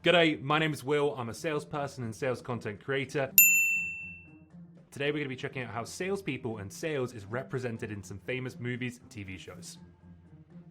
G'day, my name is Will. I'm a salesperson and sales content creator. Today we're going to be checking out how salespeople and sales is represented in some famous movies and TV shows.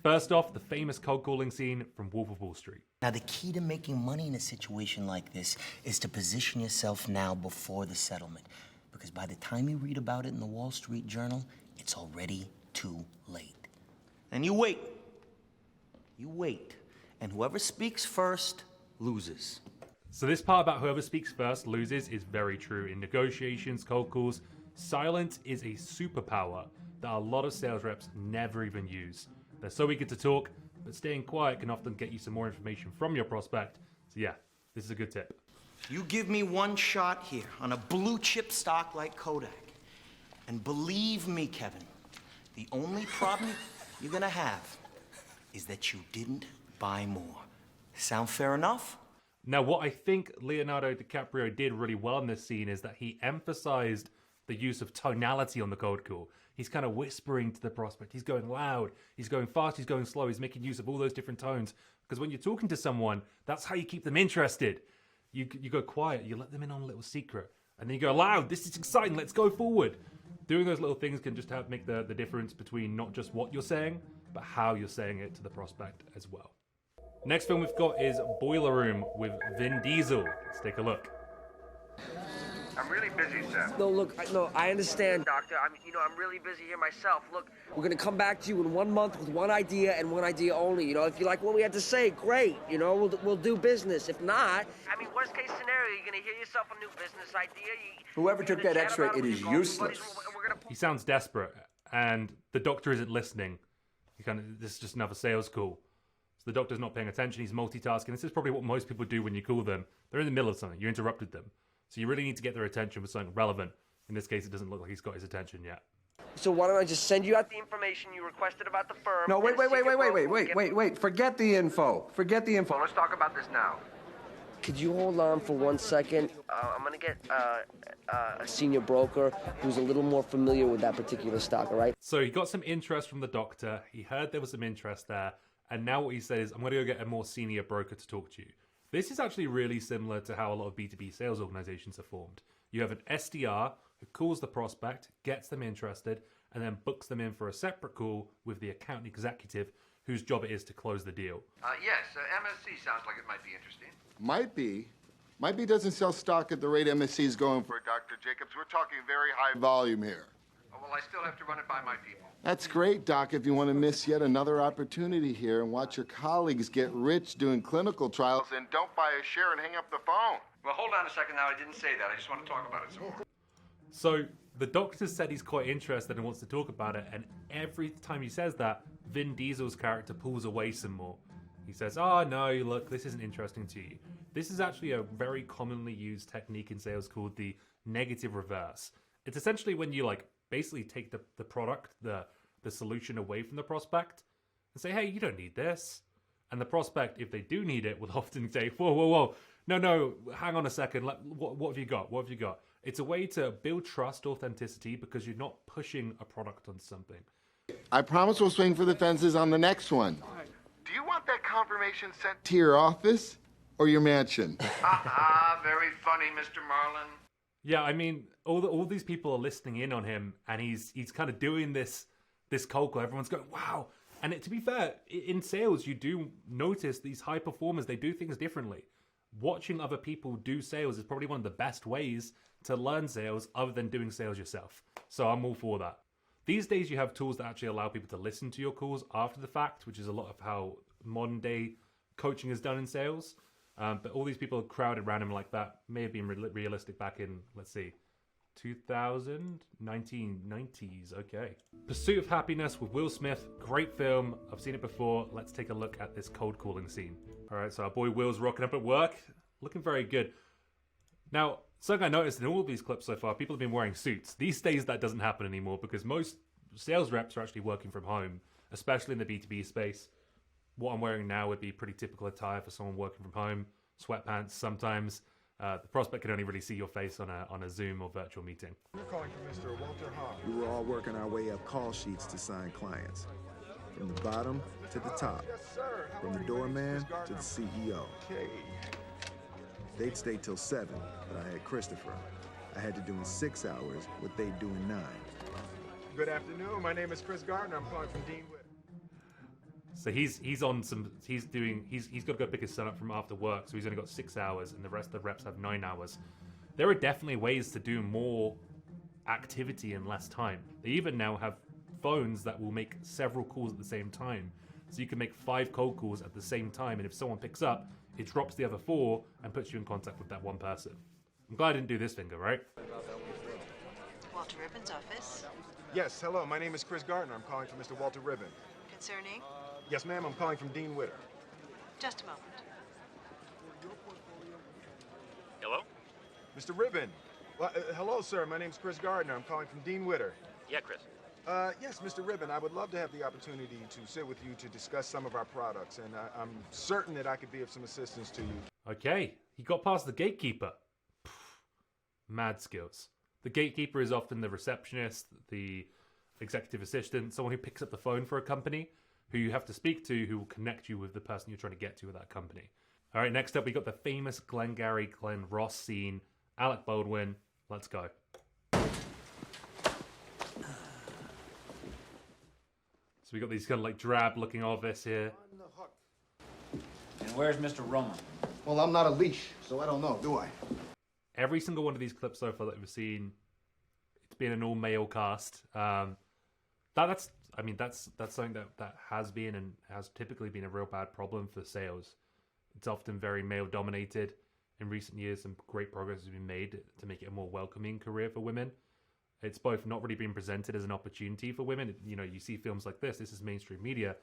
First off, the famous cold calling scene from Wolf of Wall Street. Now, the key to making money in a situation like this is to position yourself now before the settlement. Because by the time you read about it in the Wall Street Journal, it's already too late. And you wait. You wait. And whoever speaks first loses. So this part about whoever speaks first loses is very true. In negotiations, cold calls, silence is a superpower that a lot of sales reps never even use. They're so eager to talk, but staying quiet can often get you some more information from your prospect. So yeah, this is a good tip. You give me one shot here on a blue chip stock like Kodak. And believe me, Kevin, the only problem you're gonna have is that you didn't buy more. Sound fair enough? Now, what I think Leonardo DiCaprio did really well in this scene is that he emphasized the use of tonality on the cold call. He's kind of whispering to the prospect. He's going loud, he's going fast, he's going slow. He's making use of all those different tones. Because when you're talking to someone, that's how you keep them interested. You go quiet, you let them in on a little secret. And then you go loud, this is exciting, let's go forward. Doing those little things can just help make the difference between not just what you're saying, but how you're saying it to the prospect as well. Next film we've got is Boiler Room with Vin Diesel. Let's take a look. I'm really busy, Seth. No, look, I understand, Doctor. I'm really busy here myself. Look, we're gonna come back to you in 1 month with one idea and one idea only. If you like what we had to say, great. We'll do business. If not, worst case scenario, you're gonna hear yourself a new business idea. Whoever took that X-ray, it is useless. He sounds desperate, and the doctor isn't listening. This is just another sales call. So the doctor's not paying attention, he's multitasking. This is probably what most people do when you call them. They're in the middle of something, you interrupted them. So you really need to get their attention with something relevant. In this case, it doesn't look like he's got his attention yet. So why don't I just send you out the information you requested about the firm? No, wait. Forget the info. Let's talk about this now. Could you hold on for 1 second? I'm gonna get a senior broker who's a little more familiar with that particular stock, all right? So he got some interest from the doctor. He heard there was some interest there. And now what he said is, I'm going to go get a more senior broker to talk to you. This is actually really similar to how a lot of B2B sales organizations are formed. You have an SDR who calls the prospect, gets them interested, and then books them in for a separate call with the account executive whose job it is to close the deal. Yes, MSC sounds like it might be interesting. Might be doesn't sell stock at the rate MSC is going for, Dr. Jacobs. We're talking very high volume here. Oh, well, I still have to run it by my people. That's great, Doc, if you want to miss yet another opportunity here and watch your colleagues get rich doing clinical trials, and don't buy a share and hang up the phone. Well, hold on a second now. I didn't say that. I just want to talk about it some more. So the doctor said he's quite interested and wants to talk about it, and every time he says that, Vin Diesel's character pulls away some more. He says, oh no, look, this isn't interesting to you. This is actually a very commonly used technique in sales called the negative reverse. It's essentially when you basically take the product, the solution away from the prospect and say, hey, you don't need this. And the prospect, if they do need it, will often say, whoa, no, hang on a second, what have you got? It's a way to build trust, authenticity, because you're not pushing a product on something. I promise we'll swing for the fences on the next one. Do you want that confirmation sent to your office or your mansion? Very funny, Mr. Marlin. Yeah, all these people are listening in on him, and he's kind of doing this cold call. Everyone's going, wow. And to be fair, in sales, you do notice these high performers, they do things differently. Watching other people do sales is probably one of the best ways to learn sales other than doing sales yourself. So I'm all for that. These days, you have tools that actually allow people to listen to your calls after the fact, which is a lot of how modern day coaching is done in sales. But all these people crowded around him like that may have been realistic back in, let's see, 2000, 1990s, okay. Pursuit of Happiness with Will Smith, great film. I've seen it before. Let's take a look at this cold calling scene. All right, so our boy Will's rocking up at work, looking very good. Now, something I noticed in all of these clips so far, people have been wearing suits. These days that doesn't happen anymore because most sales reps are actually working from home, especially in the B2B space. What I'm wearing now would be pretty typical attire for someone working from home. Sweatpants sometimes. The prospect can only really see your face on a Zoom or virtual meeting. We're calling for Mr. Walter Hawk. We were all working our way up call sheets to sign clients. From the bottom to the top. Yes, sir. From the doorman to the CEO. Okay. They'd stay till 7, but I had Christopher. I had to do in 6 hours what they'd do in 9. Good afternoon. My name is Chris Gardner. I'm calling from Dean Witter. So he's got to go pick his son up from after work, so he's only got 6 hours, and the rest of the reps have 9 hours. There are definitely ways to do more activity in less time. They even now have phones that will make several calls at the same time. So you can make 5 cold calls at the same time, and if someone picks up, it drops the other 4 and puts you in contact with that one person. I'm glad I didn't do this finger, right? Walter Ribbon's office. Yes, hello. My name is Chris Gardner. I'm calling from Mr. Walter Ribbon. Concerning? Yes, ma'am. I'm calling from Dean Witter. Just a moment. Hello? Mr. Ribbon. Well, hello, sir. My name's Chris Gardner. I'm calling from Dean Witter. Yeah, Chris. Yes, Mr. Ribbon, I would love to have the opportunity to sit with you to discuss some of our products, and I'm certain that I could be of some assistance to you. Okay, he got past the gatekeeper. Mad skills. The gatekeeper is often the receptionist, the executive assistant, someone who picks up the phone for a company, who you have to speak to, who will connect you with the person you're trying to get to with that company. All right, next up, we got the famous Glengarry Ross scene. Alec Baldwin, let's go. So we got these kind of like drab-looking office here. And where's Mr. Roman? Well, I'm not a leash, so I don't know, do I? Every single one of these clips so far that we've seen, it's been an all-male cast. That's something that has been and has typically been a real bad problem for sales. It's often very male-dominated. In recent years, some great progress has been made to make it a more welcoming career for women. It's both not really being presented as an opportunity for women. You know, you see films like this is mainstream media.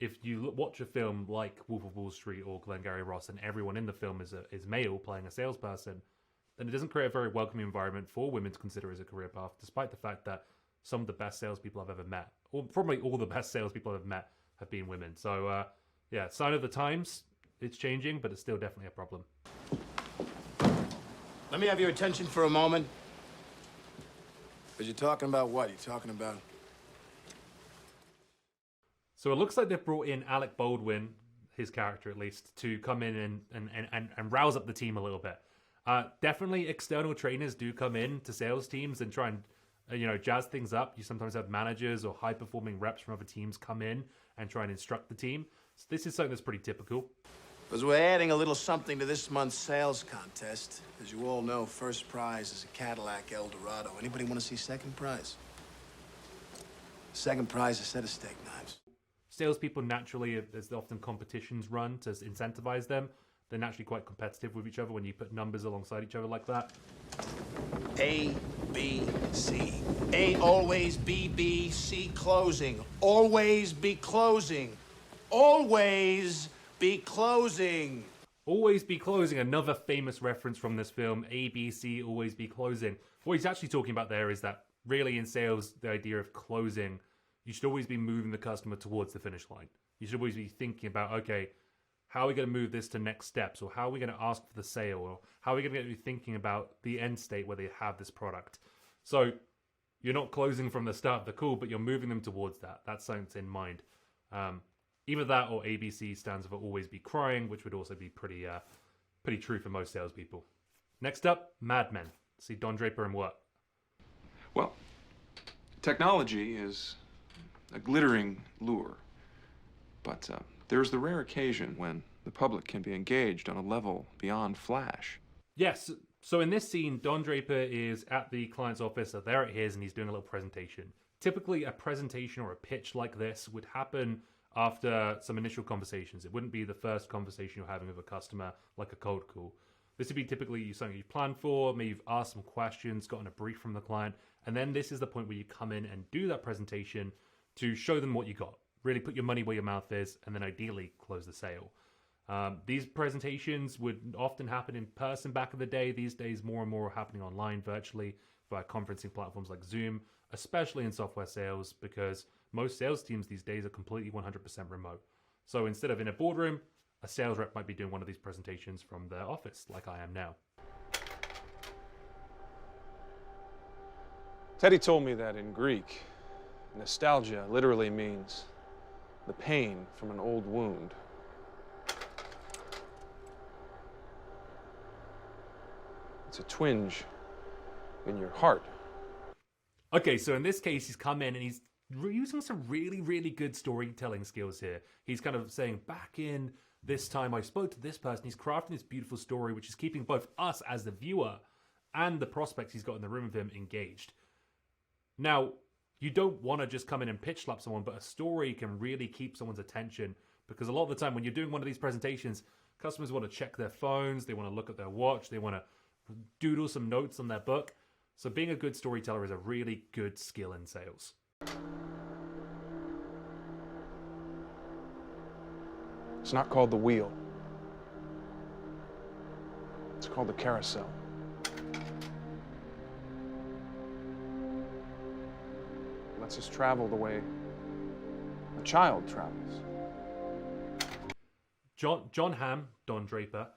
If you watch a film like Wolf of Wall Street or Glengarry Ross and everyone in the film is male playing a salesperson, then it doesn't create a very welcoming environment for women to consider as a career path, despite the fact that some of the best salespeople I've ever met, or probably all the best salespeople I've met, have been women. So, yeah, sign of the times. It's changing, but it's still definitely a problem. Let me have your attention for a moment. But you're talking about what? You're talking about... So it looks like they've brought in Alec Baldwin, his character at least, to come in and rouse up the team a little bit. Definitely external trainers do come in to sales teams and try and jazz things up. You sometimes have managers or high-performing reps from other teams come in and try and instruct the team. So this is something that's pretty typical. Because we're adding a little something to this month's sales contest. As you all know, first prize is a Cadillac Eldorado. Anybody want to see second prize? Second prize is a set of steak knives. Salespeople naturally, there's often competitions run to incentivize them. They're naturally quite competitive with each other when you put numbers alongside each other like that. A, B, C. A, always B, B, C, closing. Always be closing. Always be closing. Always be closing, another famous reference from this film, ABC, always be closing. What he's actually talking about there is that really in sales, the idea of closing, you should always be moving the customer towards the finish line. You should always be thinking about, okay, how are we going to move this to next steps? Or how are we going to ask for the sale? Or how are we going to be thinking about the end state where they have this product? So you're not closing from the start of the call, but you're moving them towards that. That's something that's in mind. Either that or ABC stands for always be crying, which would also be pretty true for most salespeople. Next up, Mad Men. See Don Draper and what? Well, technology is a glittering lure, but there's the rare occasion when the public can be engaged on a level beyond flash. Yes, so in this scene, Don Draper is at the client's office, so there it is, and he's doing a little presentation. Typically, a presentation or a pitch like this would happen after some initial conversations. It wouldn't be the first conversation you're having with a customer, like a cold call. This would be typically something you've planned for, maybe you've asked some questions, gotten a brief from the client, and then this is the point where you come in and do that presentation to show them what you got. Really put your money where your mouth is, and then ideally close the sale. These presentations would often happen in person back in the day. These days, more and more are happening online, virtually, via conferencing platforms like Zoom, especially in software sales, because most sales teams these days are completely 100% remote. So instead of in a boardroom, a sales rep might be doing one of these presentations from their office, like I am now. Teddy told me that in Greek, nostalgia literally means the pain from an old wound. It's a twinge in your heart. Okay, so in this case, he's come in and he's using some really, really good storytelling skills here. He's kind of saying, back in this time I spoke to this person. He's crafting this beautiful story, which is keeping both us as the viewer and the prospects he's got in the room with him engaged. Now, you don't want to just come in and pitch slap someone, but a story can really keep someone's attention, because a lot of the time when you're doing one of these presentations, customers want to check their phones, they want to look at their watch, they want to doodle some notes on their book. So being a good storyteller is a really good skill in sales. It's not called the wheel. It's called the carousel. It lets us travel the way a child travels. John Hamm, Don Draper,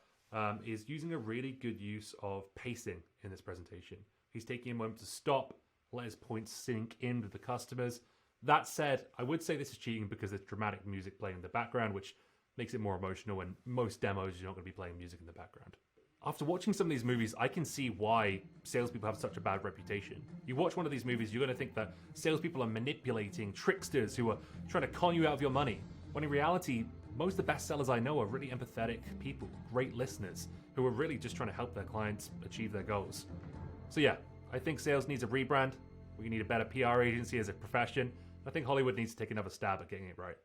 is using a really good use of pacing in this presentation. He's taking a moment to stop, let his points sink in with the customers. That said, I would say this is cheating because there's dramatic music playing in the background, which makes it more emotional, and most demos you're not going to be playing music in the background. After watching some of these movies, I can see why salespeople have such a bad reputation. You watch one of these movies, you're going to think that salespeople are manipulating tricksters who are trying to con you out of your money, when in reality, most of the best sellers I know are really empathetic people, great listeners, who are really just trying to help their clients achieve their goals. So yeah, I think sales needs a rebrand. We need a better PR agency as a profession. I think Hollywood needs to take another stab at getting it right.